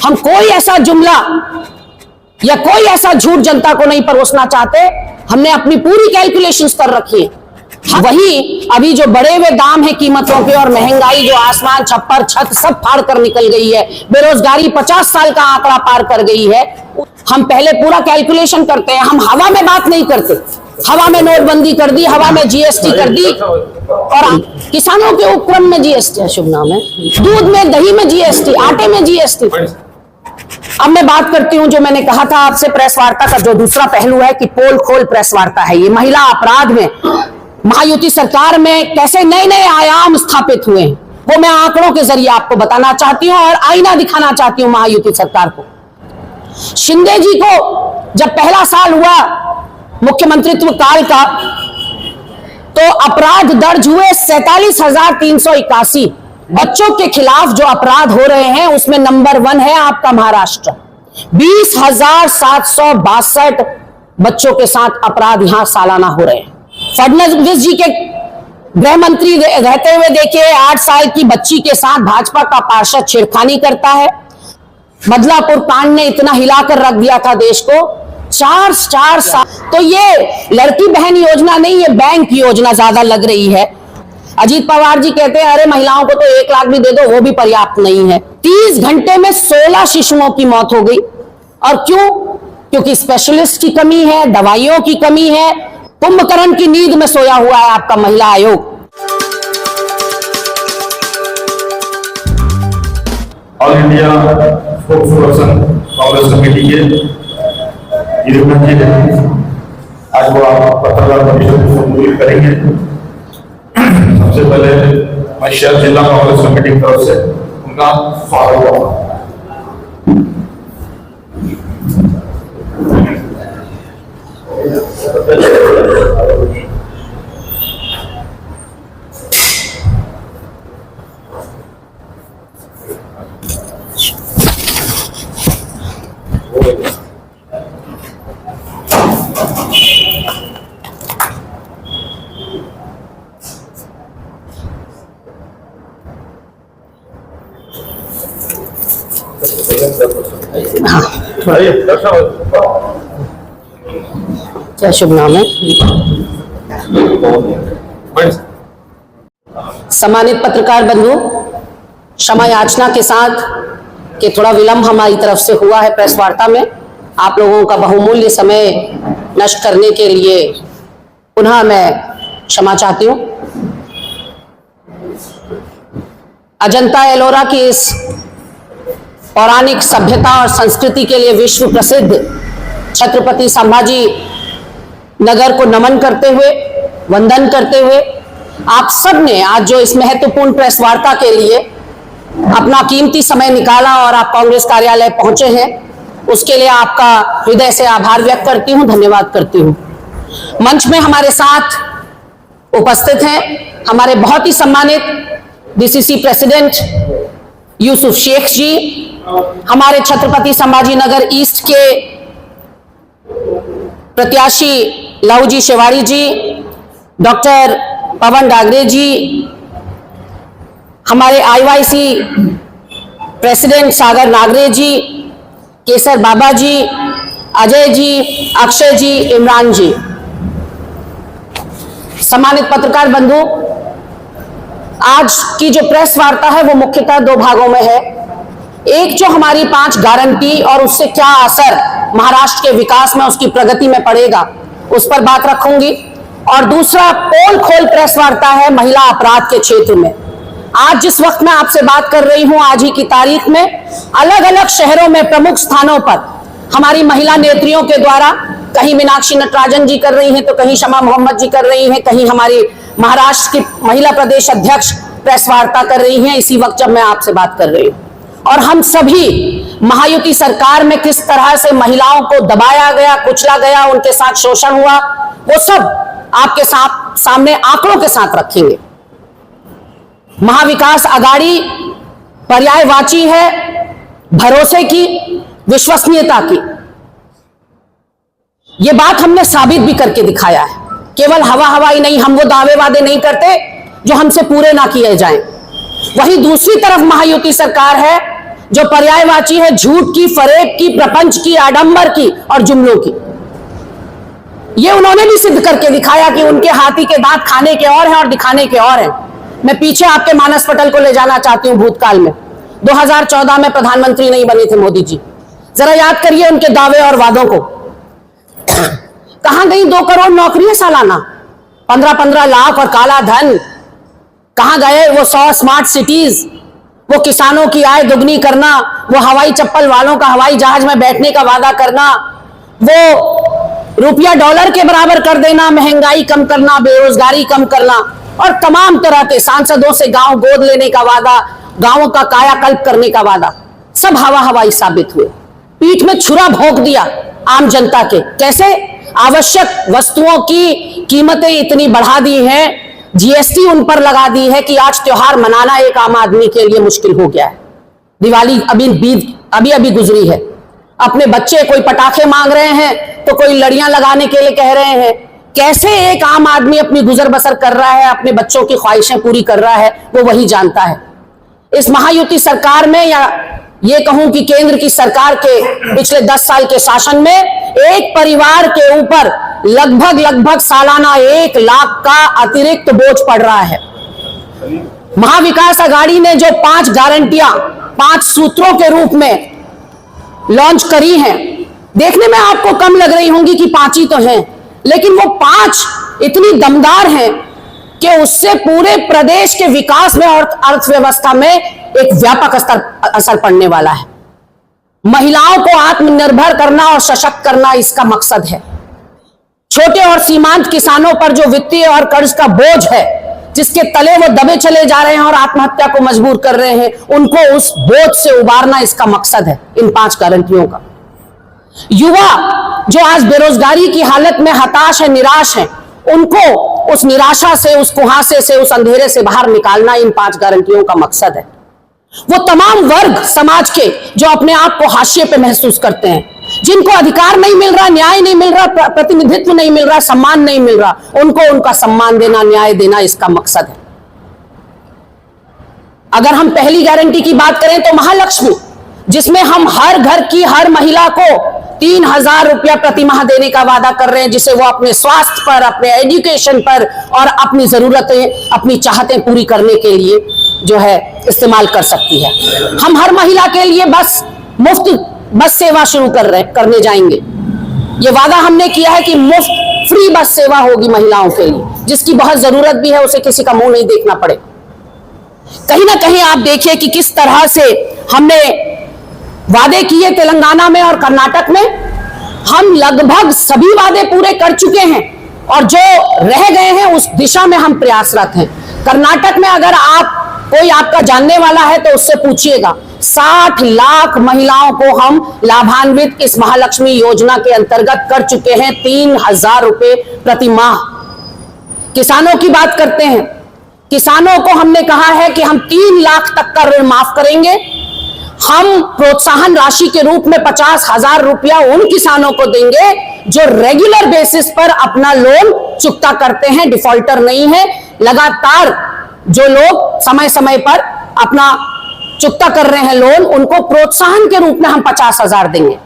हम कोई ऐसा जुमला या कोई ऐसा झूठ जनता को नहीं परोसना चाहते। हमने अपनी पूरी कैलकुलेशंस कर रखी है। वही अभी जो बढ़े हुए दाम है कीमतों के और महंगाई जो आसमान छप्पर छत सब फाड़ कर निकल गई है, बेरोजगारी 50 साल का आंकड़ा पार कर गई है, हम पहले पूरा कैलकुलेशन करते हैं। हम हवा में बात नहीं करते। हवा में नोटबंदी कर दी, हवा में जीएसटी कर दी, और किसानों के उपक्रम में जीएसटी, शुभ नाम है, दूध में दही में जीएसटी, आटे में जीएसटी। अब मैं बात करती हूं जो मैंने कहा था आपसे, प्रेस वार्ता का जो दूसरा पहलू है कि पोल खोल प्रेस वार्ता है। ये महिला अपराध में महायुति सरकार में कैसे नए नए आयाम स्थापित हुए हैं, वो मैं आंकड़ों के जरिए आपको बताना चाहती हूं और आईना दिखाना चाहती हूं महायुति सरकार को। शिंदे जी को जब पहला साल हुआ मुख्यमंत्रित्व काल का, तो अपराध दर्ज हुए 47,381। बच्चों के खिलाफ जो अपराध हो रहे हैं उसमें नंबर 1 है आपका महाराष्ट्र। 20,762 बच्चों के साथ अपराध यहां सालाना हो रहे हैं। फडणवीस जी के गृह मंत्री रहते हुए देखिए 8 साल की बच्ची के साथ भाजपा का पार्षद छेड़खानी करता है। बदलापुर कांड ने इतना हिलाकर रख दिया था देश को। 4 साल। तो ये लड़की बहन योजना नहीं, ये बैंक योजना ज्यादा लग रही है। अजीत पवार जी कहते हैं अरे महिलाओं को तो 1 लाख भी दे दो, वो भी पर्याप्त नहीं है। 30 घंटे में 16 शिशुओं की मौत हो गई। और क्यों? क्योंकि स्पेशलिस्ट की कमी है, दवाइयों की कमी है, कुंभकर्ण की नींद में सोया हुआ है आपका महिला आयोग। All India spokesperson Congress committee के आज वो आप पत्रकार परिषद को संबोधित करेंगे। सबसे पहले मैं शहर जिला कांग्रेस कमेटी की तरफ से उनका स्वागत करूंगा। क्या शुभ नाम है? सम्मानित पत्रकार बंधु, क्षमा याचना के साथ कि थोड़ा विलंब हमारी तरफ से हुआ है प्रेस वार्ता में। आप लोगों का बहुमूल्य समय नष्ट करने के लिए पुनः मैं क्षमा चाहती हूँ। अजंता एलोरा की इस पौराणिक सभ्यता और संस्कृति के लिए विश्व प्रसिद्ध छत्रपति संभाजी नगर को नमन करते हुए, वंदन करते हुए, आप सब ने आज जो इस महत्वपूर्ण प्रेस वार्ता के लिए अपना कीमती समय निकाला और आप कांग्रेस कार्यालय पहुंचे हैं, उसके लिए आपका हृदय से आभार व्यक्त करती हूं, धन्यवाद करती हूं। मंच में हमारे साथ उपस्थित हैं हमारे बहुत ही सम्मानित डीसीसी प्रेसिडेंट यूसुफ शेख जी, हमारे छत्रपति संभाजी नगर ईस्ट के प्रत्याशी लहूजी शेवाड़ी जी, डॉक्टर पवन डागरे जी, हमारे आईवाईसी प्रेसिडेंट सागर नागरे जी, केसर बाबा जी, अजय जी, अक्षय जी, इमरान जी। सम्मानित पत्रकार बंधु, आज की जो प्रेस वार्ता है वो मुख्यतः 2 भागों में है। एक जो हमारी 5 गारंटी और उससे क्या असर महाराष्ट्र के विकास में, उसकी प्रगति में पड़ेगा, उस पर बात रखूंगी। और दूसरा पोल खोल प्रेस वार्ता है महिला अपराध के क्षेत्र में। आज जिस वक्त मैं आपसे बात कर रही हूं, आज ही की तारीख में अलग अलग शहरों में प्रमुख स्थानों पर हमारी महिला नेत्रियों के द्वारा, कहीं मीनाक्षी नटराजन जी कर रही हैं तो कहीं शमा मोहम्मद जी कर रही हैं, कहीं हमारी महाराष्ट्र की महिला प्रदेश अध्यक्ष प्रेस वार्ता कर रही हैं इसी वक्त जब मैं आपसे बात कर रही हूं। और हम सभी महायुति सरकार में किस तरह से महिलाओं को दबाया गया, कुचला गया, उनके साथ शोषण हुआ, वो सब आपके सामने आंकड़ों के साथ रखेंगे। महाविकास आघाड़ी पर्यायवाची है भरोसे की, विश्वसनीयता की। ये बात हमने साबित भी करके दिखाया है। केवल हवा हवाई नहीं, हम वो दावे वादे नहीं करते जो हमसे पूरे ना किए जाएं। वहीं दूसरी तरफ महायुति सरकार है जो पर्यायवाची है झूठ की, फरेब की, प्रपंच की, आडंबर की और जुमलों की। ये उन्होंने भी सिद्ध करके दिखाया कि उनके हाथी के दांत खाने के और हैं और दिखाने के और हैं। मैं पीछे आपके मानस पटल को ले जाना चाहती हूं भूतकाल में। 2014 में प्रधानमंत्री नहीं बने थे मोदी जी। जरा याद करिए उनके दावे और वादों को। कहां गई 2 करोड़ नौकरियां सालाना, 15-15 लाख और काला धन? कहां गए वो 100 स्मार्ट सिटीज, वो किसानों की आय दुगनी करना, वो हवाई चप्पल वालों का हवाई जहाज में बैठने का वादा करना, वो रुपया डॉलर के बराबर कर देना, महंगाई कम करना, बेरोजगारी कम करना और तमाम तरह के सांसदों से गांव गोद लेने का वादा, गांवों का कायाकल्प करने का वादा, सब हवा हवाई साबित हुए। पीठ में छुरा भोंक दिया आम जनता के। कैसे? आवश्यक वस्तुओं की कीमतें इतनी बढ़ा दी हैं, जीएसटी उन पर लगा दी है कि आज त्योहार मनाना एक आम आदमी के लिए मुश्किल हो गया है। दिवाली अभी गुजरी है, अपने बच्चे कोई पटाखे मांग रहे हैं तो कोई लड़ियां लगाने के लिए कह रहे हैं। कैसे एक आम आदमी अपनी गुजर बसर कर रहा है, अपने बच्चों की ख्वाहिशें पूरी कर रहा है, वो वही जानता है। इस महायुति सरकार में, या ये कहूं कि केंद्र की सरकार के पिछले 10 साल के शासन में, एक परिवार के ऊपर लगभग सालाना 1 लाख का अतिरिक्त बोझ पड़ रहा है। महाविकास अघाड़ी ने जो 5 गारंटियां 5 सूत्रों के रूप में लॉन्च करी हैं, देखने में आपको कम लग रही होंगी कि 5 ही तो हैं, लेकिन वो 5 इतनी दमदार हैं कि उससे पूरे प्रदेश के विकास में और अर्थव्यवस्था में एक व्यापक असर पड़ने वाला है। महिलाओं को आत्मनिर्भर करना और सशक्त करना इसका मकसद है। छोटे और सीमांत किसानों पर जो वित्तीय और कर्ज का बोझ है, जिसके तले वो दबे चले जा रहे हैं और आत्महत्या को मजबूर कर रहे हैं, उनको उस बोझ से उबारना इसका मकसद है इन 5 गारंटियों का। युवा जो आज बेरोजगारी की हालत में हताश है, निराश है, उनको उस निराशा से, उस कुहासे से, उस अंधेरे से बाहर निकालना इन 5 गारंटियों का मकसद है। वो तमाम वर्ग समाज के जो अपने आप को हाशिए पे महसूस करते हैं, जिनको अधिकार नहीं मिल रहा, न्याय नहीं मिल रहा, प्रतिनिधित्व नहीं मिल रहा, सम्मान नहीं मिल रहा, उनको उनका सम्मान देना, न्याय देना इसका मकसद है। अगर हम पहली गारंटी की बात करें तो महालक्ष्मी, जिसमें हम हर घर की हर महिला को 3000 रुपया प्रति माह देने का वादा कर रहे हैं, जिसे वो अपने स्वास्थ्य पर, अपने एजुकेशन पर और अपनी जरूरतें, अपनी चाहतें पूरी करने के लिए जो है इस्तेमाल कर सकती है। हम हर महिला के लिए मुफ्त बस सेवा शुरू करने जाएंगे। ये वादा हमने किया है कि मुफ्त फ्री बस सेवा होगी महिलाओं के लिए, जिसकी बहुत जरूरत भी है, उसे किसी का मुंह नहीं देखना पड़े। कहीं ना कहीं आप देखिए कि किस तरह से हमने वादे किए तेलंगाना में और कर्नाटक में। हम लगभग सभी वादे पूरे कर चुके हैं और जो रह गए हैं उस दिशा में हम प्रयासरत हैं। कर्नाटक में अगर कोई आपका जानने वाला है तो उससे पूछिएगा, 60 लाख महिलाओं को हम लाभान्वित इस महालक्ष्मी योजना के अंतर्गत कर चुके हैं, 3000 रुपए प्रति माह। किसानों की बात करते हैं, किसानों को हमने कहा है कि हम 3 लाख तक का ऋण माफ करेंगे। हम प्रोत्साहन राशि के रूप में 50,000 रुपया उन किसानों को देंगे जो रेगुलर बेसिस पर अपना लोन चुकता करते हैं, डिफॉल्टर नहीं है। लगातार जो लोग समय समय पर अपना चुकता कर रहे हैं लोन, उनको प्रोत्साहन के रूप में हम 50,000 देंगे।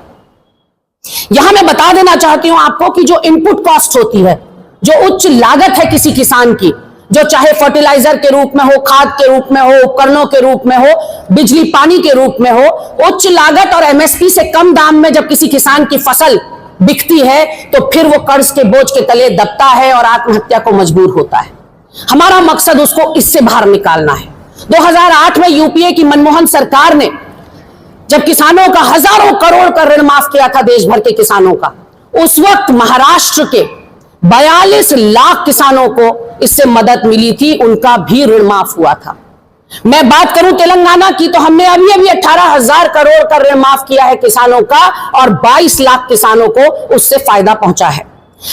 यहां मैं बता देना चाहती हूं आपको कि जो इनपुट कॉस्ट होती है, जो उच्च लागत है किसी किसान की, जो चाहे फर्टिलाइजर के रूप में हो, खाद के रूप में हो, उपकरणों के रूप में हो, बिजली पानी के रूप में हो, उच्च लागत और एमएसपी से कम दाम में जब किसी किसान की फसल बिकती है तो फिर वो कर्ज के बोझ के तले दबता है और आत्महत्या को मजबूर होता है। हमारा मकसद उसको इससे बाहर निकालना है। 2008 में यूपीए की मनमोहन सरकार ने जब किसानों का हजारों करोड़ का ऋण माफ किया था, देश भर के किसानों का, उस वक्त महाराष्ट्र के 42 लाख किसानों को इससे मदद मिली थी, उनका भी ऋण माफ हुआ था। मैं बात करूं तेलंगाना की तो हमने अभी 18,000 करोड़ का ऋण माफ किया है किसानों का और 22 लाख किसानों को उससे फायदा पहुंचा है।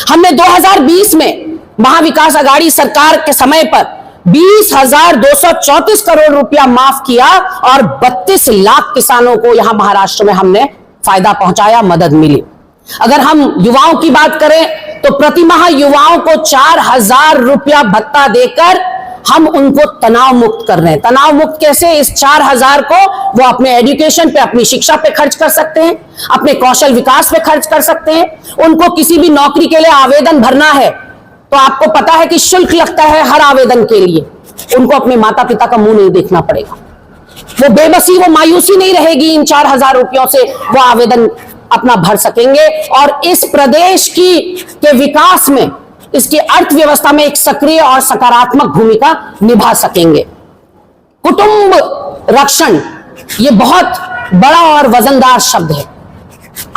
हमने 2020 में महाविकास अघाड़ी सरकार के समय पर 20,234 करोड़ रुपया माफ किया और 32 लाख किसानों को यहां महाराष्ट्र में हमने फायदा पहुंचाया, मदद मिली। अगर हम युवाओं की बात करें तो प्रति माह युवाओं को 4,000 रुपया भत्ता देकर हम उनको तनाव मुक्त कर रहे हैं। तनाव मुक्त कैसे? इस 4,000 को वो अपने एजुकेशन पे, अपनी शिक्षा पे खर्च कर सकते हैं, अपने कौशल विकास पे खर्च कर सकते हैं। उनको किसी भी नौकरी के लिए आवेदन भरना है तो आपको पता है कि शुल्क लगता है हर आवेदन के लिए। उनको अपने माता पिता का मुंह नहीं देखना पड़ेगा। वो बेबसी, वो मायूसी नहीं रहेगी। इन 4,000 रुपयों से वो आवेदन अपना भर सकेंगे और इस प्रदेश के विकास में, इसकी अर्थव्यवस्था में एक सक्रिय और सकारात्मक भूमिका निभा सकेंगे। कुटुंब रक्षण ये बहुत बड़ा और वजनदार शब्द है।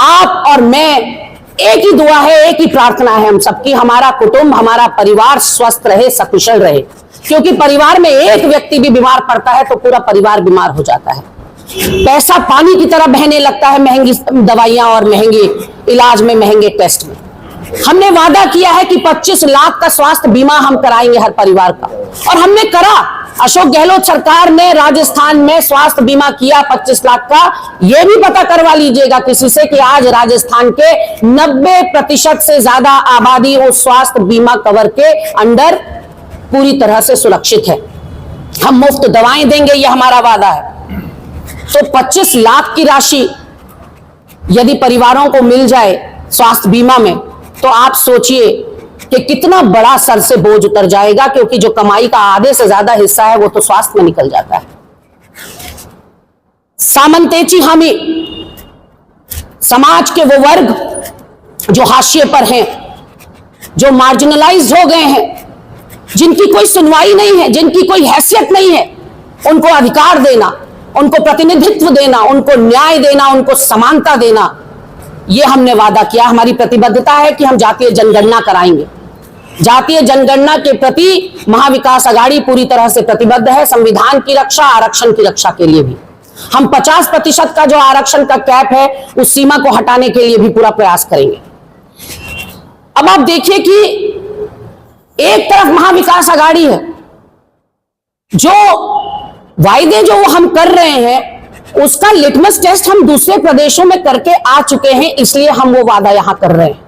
आप और मैं, एक ही दुआ है, एक ही प्रार्थना है हम सबकी, हमारा कुटुंब, हमारा परिवार स्वस्थ रहे, सकुशल रहे। क्योंकि परिवार में एक व्यक्ति भी बीमार पड़ता है तो पूरा परिवार बीमार हो जाता है। पैसा पानी की तरह बहने लगता है, महंगी दवाइयां और महंगे इलाज में, महंगे टेस्ट में। हमने वादा किया है कि 25 लाख का स्वास्थ्य बीमा हम कराएंगे हर परिवार का, और हमने करा। अशोक गहलोत सरकार ने राजस्थान में स्वास्थ्य बीमा किया 25 लाख का। यह भी पता करवा लीजिएगा किसी से कि आज राजस्थान के 90% से ज्यादा आबादी उस स्वास्थ्य बीमा कवर के अंडर पूरी तरह से सुरक्षित है। हम मुफ्त दवाएं देंगे, यह हमारा वादा है। तो 25 लाख की राशि यदि परिवारों को मिल जाए स्वास्थ्य बीमा में, तो आप सोचिए कि कितना बड़ा सर से बोझ उतर जाएगा, क्योंकि जो कमाई का आधे से ज्यादा हिस्सा है वो तो स्वास्थ्य में निकल जाता है। सामंतेची हामी, समाज के वो वर्ग जो हाशिए पर हैं, जो मार्जिनलाइज हो गए हैं, जिनकी कोई सुनवाई नहीं है, जिनकी कोई हैसियत नहीं है, उनको अधिकार देना, उनको प्रतिनिधित्व देना, उनको न्याय देना, उनको समानता देना, यह हमने वादा किया। हमारी प्रतिबद्धता है कि हम जातीय जनगणना कराएंगे। जातीय जनगणना के प्रति महाविकास आघाड़ी पूरी तरह से प्रतिबद्ध है। संविधान की रक्षा, आरक्षण की रक्षा के लिए भी हम 50% का जो आरक्षण का कैप है उस सीमा को हटाने के लिए भी पूरा प्रयास करेंगे। अब आप देखिए कि एक तरफ महाविकास आघाड़ी है, जो वायदे जो हम कर रहे हैं उसका लिटमस टेस्ट हम दूसरे प्रदेशों में करके आ चुके हैं, इसलिए हम वो वादा यहां कर रहे हैं।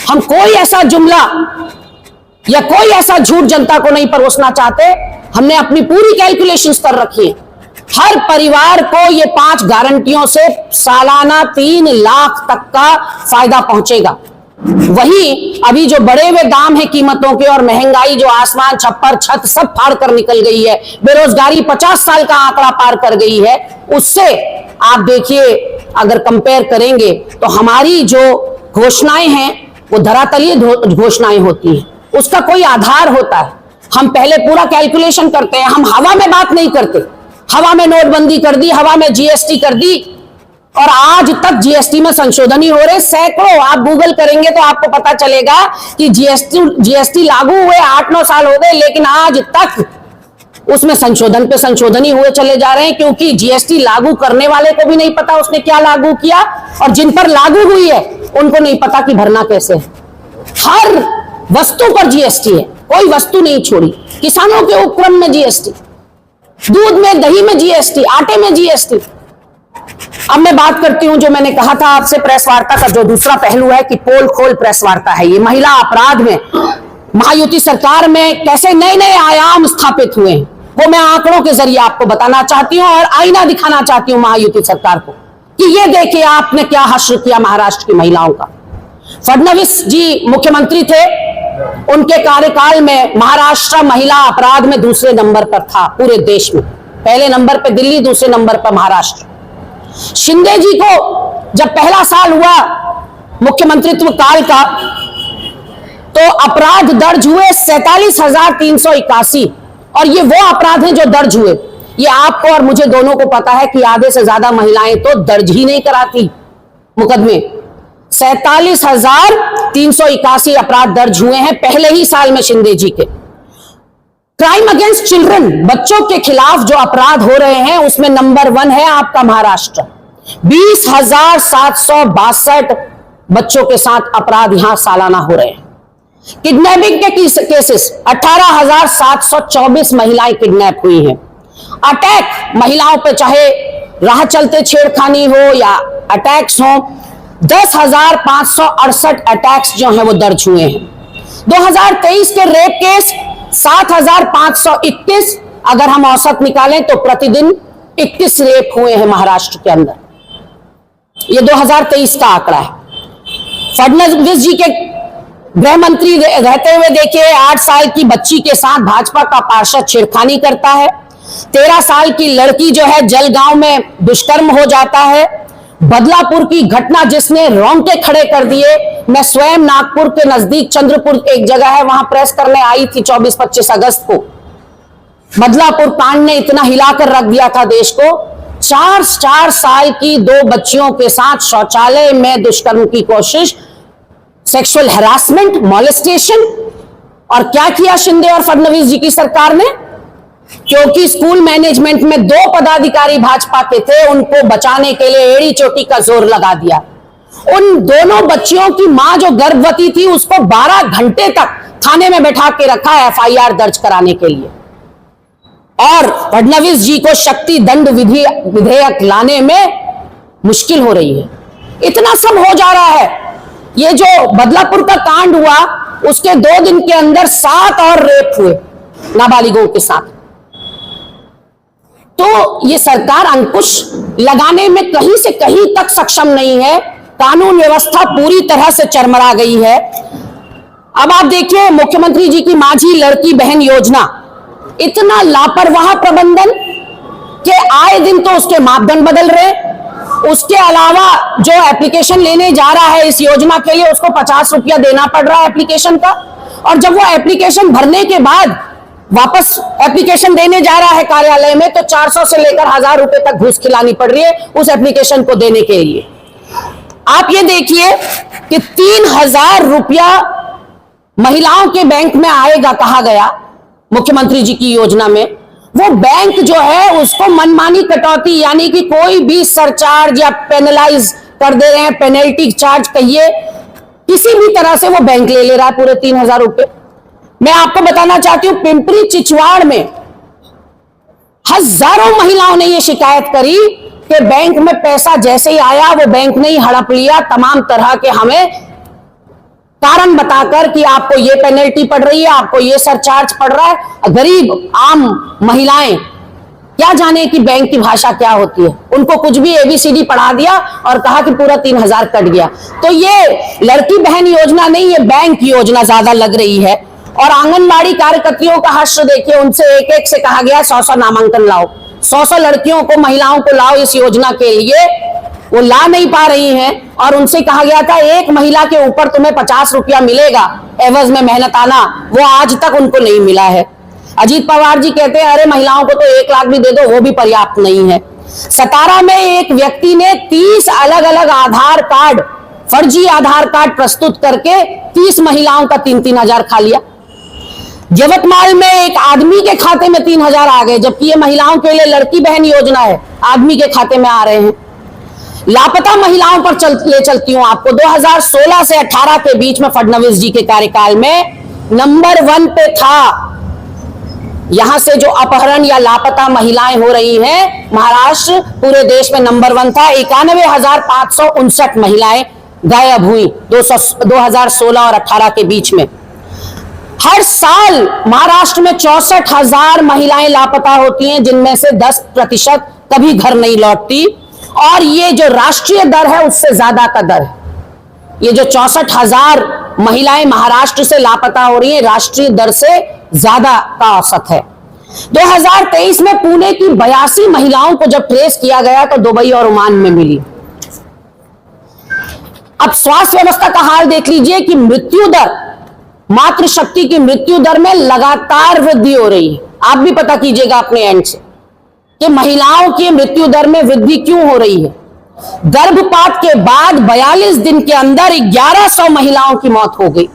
हम कोई ऐसा जुमला या कोई ऐसा झूठ जनता को नहीं परोसना चाहते। हमने अपनी पूरी कैलकुलेशंस कर रखी है। हर परिवार को ये 5 गारंटियों से सालाना 3 लाख तक का फायदा पहुंचेगा। वही अभी जो बढ़े हुए दाम है कीमतों के और महंगाई जो आसमान छप्पर छत सब फाड़ कर निकल गई है, बेरोजगारी 50 साल का आंकड़ा पार कर गई है, उससे आप देखिए अगर कंपेयर करेंगे तो हमारी जो घोषणाएं हैं वो धरातलीय घोषणाएं होती हैं, उसका कोई आधार होता है। हम पहले पूरा कैलकुलेशन करते हैं, हम हवा में बात नहीं करते। हवा में नोटबंदी कर दी, हवा में जीएसटी कर दी, और आज तक जीएसटी में संशोधन ही हो रहे सैकड़ों। आप गूगल करेंगे तो आपको पता चलेगा कि जीएसटी लागू हुए 8-9 साल हो गए, लेकिन आज तक उसमें संशोधन पे संशोधन ही हुए चले जा रहे हैं, क्योंकि जीएसटी लागू करने वाले को भी नहीं पता उसने क्या लागू किया, और जिन पर लागू हुई है उनको नहीं पता कि भरना कैसे है। हर वस्तु पर जीएसटी है, कोई वस्तु नहीं छोड़ी। किसानों के उपक्रम में जीएसटी, दूध में, दही में जीएसटी, आटे में जीएसटी। अब मैं बात करती हूं जो मैंने कहा था आपसे, प्रेस वार्ता का जो दूसरा पहलू है कि पोल खोल प्रेस वार्ता है। ये महिला अपराध में महायुति सरकार में कैसे नए नए आयाम स्थापित हुए हैं, वो मैं आंकड़ों के जरिए आपको बताना चाहती हूं और आईना दिखाना चाहती हूं महायुति सरकार को कि ये देखिए आपने क्या हश्र किया महाराष्ट्र की महिलाओं का। फडणवीस जी मुख्यमंत्री थे, उनके कार्यकाल में महाराष्ट्र महिला अपराध में दूसरे नंबर पर था पूरे देश में। पहले नंबर पर दिल्ली, दूसरे नंबर पर महाराष्ट्र। शिंदे जी को जब पहला साल हुआ मुख्यमंत्रित्व काल का, तो अपराध दर्ज हुए 47,381, और ये वो अपराध हैं जो दर्ज हुए। ये आपको और मुझे दोनों को पता है कि आधे से ज्यादा महिलाएं तो दर्ज ही नहीं कराती मुकदमे। 47,381 अपराध दर्ज हुए हैं पहले ही साल में शिंदे जी के। क्राइम अगेंस्ट चिल्ड्रन, बच्चों के खिलाफ जो अपराध हो रहे हैं उसमें नंबर 1 है आपका महाराष्ट्र। 20,762 बच्चों के साथ अपराध यहां सालाना हो रहे हैं। किडनैपिंग के केसेस 18,724 महिलाएं किडनैप हुई हैं। अटैक महिलाओं पे, चाहे राह चलते छेड़खानी हो या अटैक्स हो, 10,568 अटैक्स जो हैं वो दर्ज हुए हैं। 2023 के रेप केस 7,521 अगर हम औसत निकालें तो प्रतिदिन 21 रेप हुए हैं महाराष्ट्र के अंदर। यह 2023 का आंकड़ा है। फडणवीस जी के गृह मंत्री रहते हुए देखिए 8 साल की बच्ची के साथ भाजपा का पार्षद छेड़खानी करता है। 13 साल की लड़की जो है जलगांव में दुष्कर्म हो जाता है। बदलापुर की घटना जिसने रोंगटे खड़े कर दिए। मैं स्वयं नागपुर के नजदीक चंद्रपुर एक जगह है, वहां प्रेस करने आई थी 24-25 अगस्त को। बदलापुर कांड ने इतना हिलाकर रख दिया था देश को। 4 साल की 2 बच्चियों के साथ शौचालय में दुष्कर्म की कोशिश, सेक्सुअल हैरासमेंट, मॉलेस्टेशन। और क्या किया शिंदे और फडणवीस जी की सरकार ने? क्योंकि स्कूल मैनेजमेंट में 2 पदाधिकारी भाजपा के थे, उनको बचाने के लिए एड़ी चोटी का जोर लगा दिया। उन दोनों बच्चियों की मां जो गर्भवती थी उसको 12 घंटे तक थाने में बैठा के रखा एफआईआर दर्ज कराने के लिए। और फडणवीस जी को शक्ति दंड विधेयक लाने में मुश्किल हो रही है। इतना सब हो जा रहा है। ये जो बदलापुर का कांड हुआ उसके 2 दिन के अंदर 7 और रेप हुए नाबालिगों के साथ। तो ये सरकार अंकुश लगाने में कहीं से कहीं तक सक्षम नहीं है। कानून व्यवस्था पूरी तरह से चरमरा गई है। अब आप देखिए मुख्यमंत्री जी की माझी लड़की बहन योजना, इतना लापरवाह प्रबंधन के आए दिन तो उसके मापदंड बदल रहे। उसके अलावा जो एप्लीकेशन लेने जा रहा है इस योजना के लिए उसको 50 रुपया देना पड़ रहा है एप्लीकेशन का। और जब वो एप्लीकेशन भरने के बाद वापस एप्लीकेशन देने जा रहा है कार्यालय में तो 400 से लेकर 1000 रुपए तक घूस खिलानी पड़ रही है उस एप्लीकेशन को देने के लिए। आप ये देखिए कि 3000 रुपया महिलाओं के बैंक में आएगा कहा गया मुख्यमंत्री जी की योजना में। वो बैंक जो है उसको मनमानी कटौती यानी कि कोई भी सरचार्ज या पेनलाइज कर दे रहे हैं, पेनल्टी चार्ज कहिए, किसी भी तरह से वो बैंक ले रहा है पूरे 3000 रुपए। मैं आपको बताना चाहती हूं पिंपरी चिचवाड़ में हजारों महिलाओं ने यह शिकायत करी कि बैंक में पैसा जैसे ही आया वो बैंक ने ही हड़प लिया, तमाम तरह के हमें कारण बताकर कि आपको ये पेनल्टी पड़ रही है, आपको ये सरचार्ज पड़ रहा है। गरीब आम महिलाएं क्या जाने कि बैंक की भाषा क्या होती है, उनको कुछ भी एबीसीडी पढ़ा दिया और कहा कि पूरा 3000 कट गया। तो ये लड़की बहन योजना नहीं, ये बैंक योजना ज्यादा लग रही है। और आंगनबाड़ी कार्यकर्तियों का हश्र देखिए, उनसे एक से कहा गया 100 नामांकन लाओ, 100 लड़कियों को महिलाओं को लाओ इस योजना के लिए, वो ला नहीं पा रही हैं। और उनसे कहा गया था एक महिला के ऊपर तुम्हें 50 रुपया मिलेगा एवज में मेहनत आना, वो आज तक उनको नहीं मिला है। अजीत पवार जी कहते हैं अरे महिलाओं को तो 1 लाख भी दे दो, वो भी पर्याप्त नहीं है। सतारा में एक व्यक्ति ने 30 अलग अलग आधार कार्ड, फर्जी आधार कार्ड प्रस्तुत करके 30 महिलाओं का 3-3 हजार खा लिया। यवतमाल में एक आदमी के खाते में 3000 आ गए, जबकि ये महिलाओं के लिए लड़की बहन योजना है, आदमी के खाते में आ रहे हैं। लापता महिलाओं पर चलती हूं आपको। 2016 से 18 के बीच में फडणवीस जी के कार्यकाल में नंबर 1 पे था। यहां से जो अपहरण या लापता महिलाएं हो रही हैं, महाराष्ट्र पूरे देश में नंबर 1 था। 91,559 महिलाएं गायब हुई 2016 और 18 के बीच में। हर साल महाराष्ट्र में 64,000 महिलाएं लापता होती हैं, जिनमें से 10% कभी घर नहीं लौटती। और ये जो राष्ट्रीय दर है उससे ज्यादा का दर है। ये जो 64,000 महिलाएं महाराष्ट्र से लापता हो रही हैं, राष्ट्रीय दर से ज्यादा का औसत है। 2023 में पुणे की 82 महिलाओं को जब ट्रेस किया गया तो दुबई और ओमान में मिली। अब स्वास्थ्य व्यवस्था का हाल देख लीजिए कि मृत्यु दर, मातृशक्ति की मृत्यु दर में लगातार वृद्धि हो रही है। आप भी पता कीजिएगा अपने एंड से कि महिलाओं की मृत्यु दर में वृद्धि क्यों हो रही है। गर्भपात के बाद 42 दिन के अंदर 1100 महिलाओं की मौत हो गई।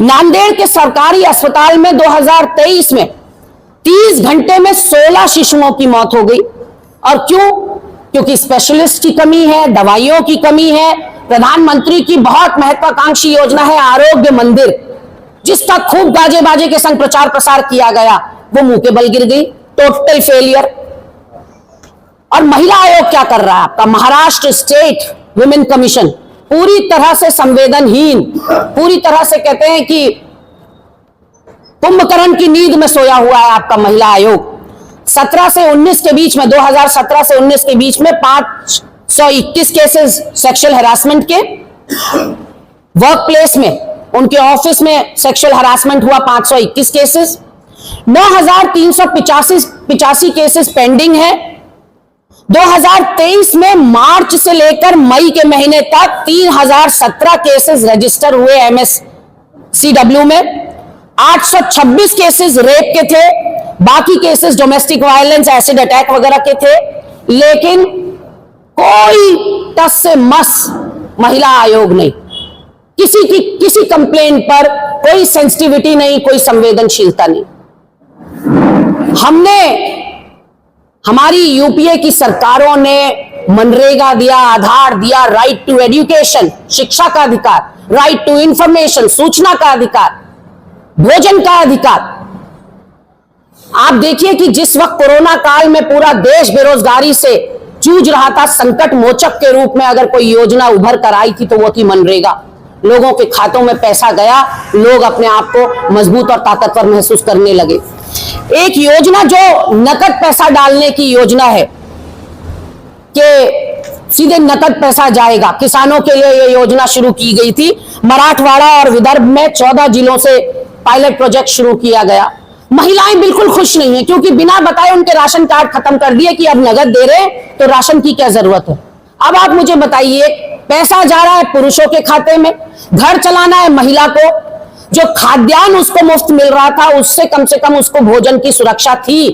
नांदेड़ के सरकारी अस्पताल में 2023 में 30 घंटे में 16 शिशुओं की मौत हो गई। और क्यों? क्योंकि स्पेशलिस्ट की कमी है, दवाइयों की कमी है। प्रधानमंत्री की बहुत महत्वाकांक्षी योजना है आरोग्य मंदिर, जिसका खूब गाजे बाजे के संग प्रचार प्रसार किया गया, वो मुंह के बल गिर गई, टोटल फेलियर। और महिला आयोग क्या कर रहा है आपका? महाराष्ट्र स्टेट वुमेन कमीशन पूरी तरह से संवेदनहीन, पूरी तरह से कहते हैं कि कुंभकर्ण की नींद में सोया हुआ है आपका महिला आयोग। 17 से 19 के बीच में 2017 से 19 के बीच में 521 केसेस सेक्सुअल हरासमेंट के, वर्क प्लेस में उनके ऑफिस में सेक्सुअल हरासमेंट हुआ 521 केसेस, 9,385 केसेस पेंडिंग है। 2023 में मार्च से लेकर मई के महीने तक 3,017 केसेस रजिस्टर हुए MSCW में। 826 केसेस रेप के थे, बाकी cases domestic violence, acid attack वगैरह के थे। लेकिन कोई टस से मस महिला आयोग नहीं, किसी कंप्लेंट पर कोई सेंसिटिविटी नहीं, कोई संवेदनशीलता नहीं। हमारी यूपीए की सरकारों ने मनरेगा दिया, आधार दिया, राइट टू एजुकेशन, शिक्षा का अधिकार, राइट टू इंफॉर्मेशन, सूचना का अधिकार, भोजन का अधिकार। आप देखिए कि जिस वक्त कोरोना काल में पूरा देश बेरोजगारी से जूझ रहा था, संकट मोचक के रूप में अगर कोई योजना उभर कर आई थी तो वो थी मनरेगा। लोगों के खातों में पैसा गया, लोग अपने आप को मजबूत और ताकतवर महसूस करने लगे। एक योजना जो नकद पैसा डालने की योजना है कि सीधे नकद पैसा जाएगा, किसानों के लिए यह योजना शुरू की गई थी। मराठवाड़ा और विदर्भ में 14 जिलों से पायलट प्रोजेक्ट शुरू किया गया। महिलाएं बिल्कुल खुश नहीं है, क्योंकि बिना बताए उनके राशन कार्ड खत्म कर दिए कि अब नगद दे रहे तो राशन की क्या जरूरत है। अब आप मुझे बताइए, पैसा जा रहा है पुरुषों के खाते में, घर चलाना है महिला को, जो खाद्यान्न उसको मुफ्त मिल रहा था उससे कम से कम उसको भोजन की सुरक्षा थी।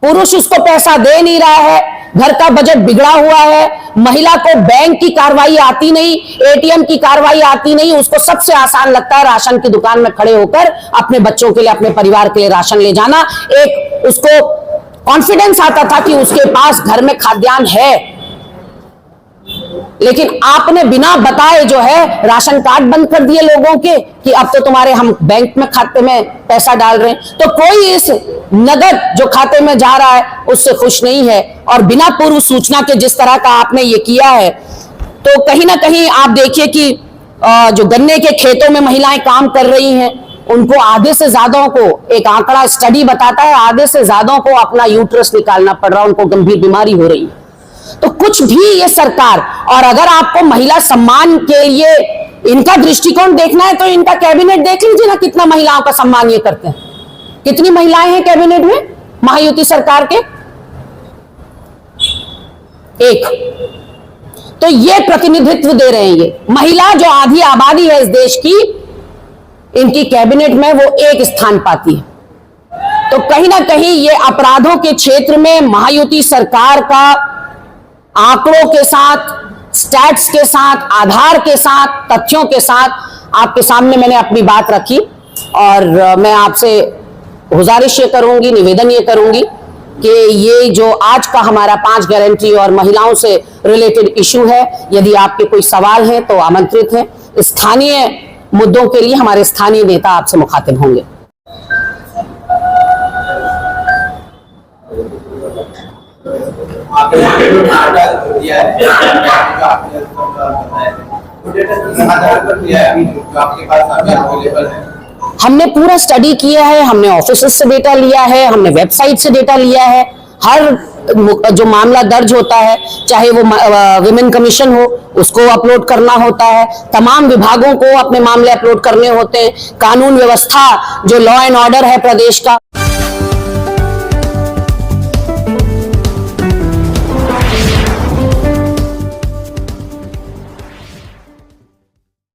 पुरुष उसको पैसा दे नहीं रहा है, घर का बजट बिगड़ा हुआ है, महिला को बैंक की कार्रवाई आती नहीं, एटीएम की कार्रवाई आती नहीं, उसको सबसे आसान लगता है राशन की दुकान में खड़े होकर अपने बच्चों के लिए, अपने परिवार के लिए राशन ले जाना। एक उसको कॉन्फिडेंस आता था कि उसके पास घर में खाद्यान्न है। लेकिन आपने बिना बताए जो है राशन कार्ड बंद कर दिए लोगों के कि अब तो तुम्हारे हम बैंक में खाते में पैसा डाल रहे हैं। तो कोई इस नगद जो खाते में जा रहा है उससे खुश नहीं है। और बिना पूर्व सूचना के जिस तरह का आपने ये किया है, तो कहीं ना कहीं आप देखिए कि जो गन्ने के खेतों में महिलाएं काम कर रही हैं, उनको आधे से ज्यादा को, एक आंकड़ा स्टडी बताता है, आधे से ज्यादा को अपना यूट्रस निकालना पड़ रहा है, उनको गंभीर बीमारी हो रही है। तो कुछ भी ये सरकार, और अगर आपको महिला सम्मान के लिए इनका दृष्टिकोण देखना है तो इनका कैबिनेट देख लीजिए ना, कितना महिलाओं का सम्मान ये करते हैं। कितनी महिलाएं हैं कैबिनेट में महायुति सरकार के? एक। तो ये प्रतिनिधित्व दे रहे हैं, ये महिला जो आधी आबादी है इस देश की, इनकी कैबिनेट में वो एक स्थान पाती है। तो कहीं ना कहीं ये अपराधों के क्षेत्र में महायुति सरकार का आंकड़ों के साथ, स्टैट्स के साथ, आधार के साथ, तथ्यों के साथ आपके सामने मैंने अपनी बात रखी। और मैं आपसे गुजारिश ये करूंगी, निवेदन ये करूंगी कि ये जो आज का हमारा 5 गारंटी और महिलाओं से रिलेटेड इशू है, यदि आपके कोई सवाल हैं तो आमंत्रित हैं। स्थानीय मुद्दों के लिए हमारे स्थानीय नेता आपसे मुखातिब होंगे। हमने पूरा स्टडी किया है, हमने ऑफिस से डेटा लिया है, हमने वेबसाइट से डेटा लिया है। हर जो मामला दर्ज होता है, चाहे वो विमेन कमीशन हो, उसको अपलोड करना होता है, तमाम विभागों को अपने मामले अपलोड करने होते हैं। कानून व्यवस्था जो लॉ एंड ऑर्डर है प्रदेश का,